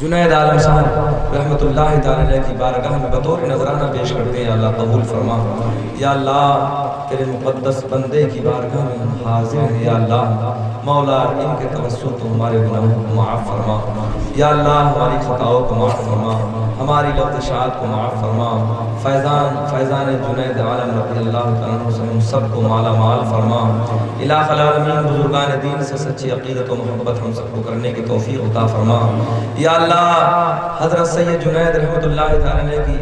جنید عالم صاحب رحمۃ اللہ تعالی علیہ کی بارگاہ میں بطور نذرانہ پیش کرتے ہیں، اللہ قبول فرما۔ یا اللہ تیرے مقدس بندے کی بارگاہ میں ہم حاضر ہیں، یا اللہ مولا ان کے توسط تو ہمارے گناہوں کو معاف فرما، یا اللہ ہماری خطاؤں کو معاف فرما، ہماری لغزشات کو معاف فرما، فیضان جنید عالم رضی اللہ تعالیٰ عنہ سے ہم سب کو مالا مال فرما۔ الہ العالمین بزرگان دین سے سچی عقیدت و محبت ہم سب کو کرنے کی توفیق عطا فرما۔ یا اللہ حضرت سید جنید رحمۃ اللہ تعالیٰ علیہ کی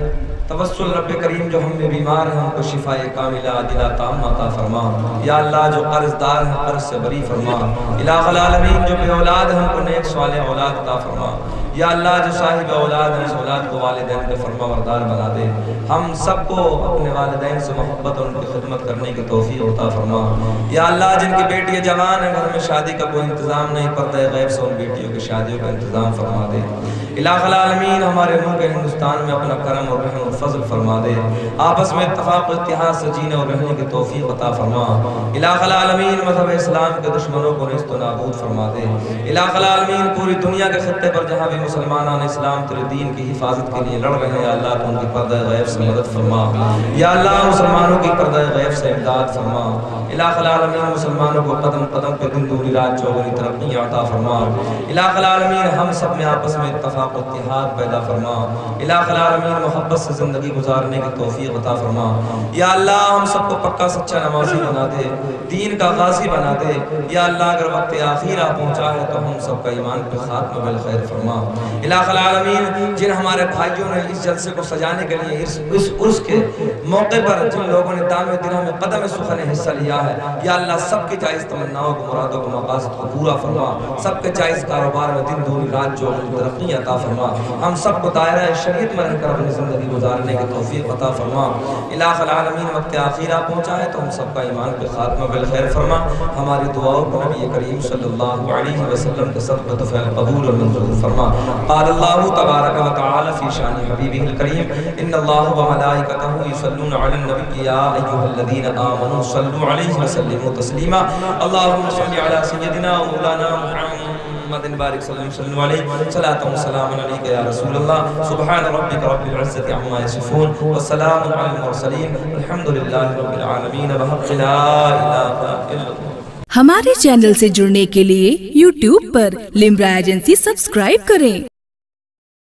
توسل رب کریم جو ہم میں بیمار ہیں ہم کو شفاء کاملہ عاجلہ تامہ عطا فرما۔ یا اللہ جو قرض دار ہیں قرض سے بری فرما۔ الہ العالمین جو بے اولاد ہیں ہم کو نیک صالح اولاد عطا فرما۔ یا اللہ جو صاحب اولاد ہیں اس اولاد کو والدین کے فرما بردار بنا دے، ہم سب کو اپنے والدین سے محبت اور ان کی خدمت کرنے کی توفیق عطا فرما۔ یا اللہ جن کی بیٹیاں جوان ہیں گھر میں شادی کا کوئی انتظام نہیں، پردہ غیب سے ان بیٹیوں کی شادیوں کا انتظام فرما دے۔ الہ العالمین ہمارے ملک ہندوستان میں اپنا کرم اور رحم اور فضل فرما دے، آپس میں اتفاق و اتحاد سے جینے اور رہنے کی توفیق عطا فرما۔ الہ العالمین مذہب اسلام کے دشمنوں کو نیست و نابود فرما دے۔ الہ العالمین پوری دنیا کے خطے پر جہاں بھی مسلمانان اسلام تیرے دین کی حفاظت کے لیے لڑ رہے ہیں، یا اللہ تو ان کی پردہ غیب سے مدد فرما۔ یا اللہ مسلمانوں کی پردہ غیب سے امداد فرما۔ الہ العالمین مسلمانوں کو قدم قدم پہ دن دوری رات چوگنی ترقی عطا فرما۔ الہ العالمین ہم سب میں آپس میں اتفاق و اتحاد پیدا فرما۔ الہ العالمین محبت سے زندگی گزارنے کی توفیق عطا فرما۔ یا اللہ ہم سب کو پکا سچا نمازی بنا دے، دین کا غازی بنا دے۔ یا اللہ اگر وقت آخر آ پہنچا ہے تو ہم سب کا ایمان پہ خاتمہ بالخیر فرما۔ الہ العالمین جن ہمارے بھائیوں نے اس جلسے کو سجانے کے لیے اس عرس کے موقع پر جن لوگوں نے دام دلہ میں قدم سخن حصہ لیا ہے، یا اللہ سب کے جائز تمناؤں کو مرادوں کو مقاصد کو پورا فرما، سب کے جائز کاروبار میں دن دوری رات چوگنی ترقی عطا فرما، ہم سب کو دائرہ شریعت میں رہ کر اپنی زندگی گزارنے کی توفیق عطا فرما۔ الہ العالمین وقت آخرہ پہنچا ہے تو ہم سب کا ایمان پہ خاتمہ بالخیر فرما۔ ہماری دعاؤں کو نبی کریم صلی اللہ علیہ وسلم کے صدقہ طفیل قبول اور منظور فرما۔ قال اللہ تبارک و تعالی فی شان حبیبہ الکریم ان اللہ و ملائکتہ یصلون علی النبی یا ایھا الذین آمنوا صلوا علیہ وسلموا تسلیما۔ اللہم صل علی سیدنا و مولانا محمد بارک صلی علیہ صلاۃ و سلام علیک یا رسول اللہ۔ سبحان ربک رب العزۃ عما یصفون والسلام علی المرسلین والحمد للہ رب العالمین بحق لا الہ الا اللہ۔ ہمارے چینل سے جڑنے کے لیے YouTube پر لمرا ایجنسی سبسکرائب کریں۔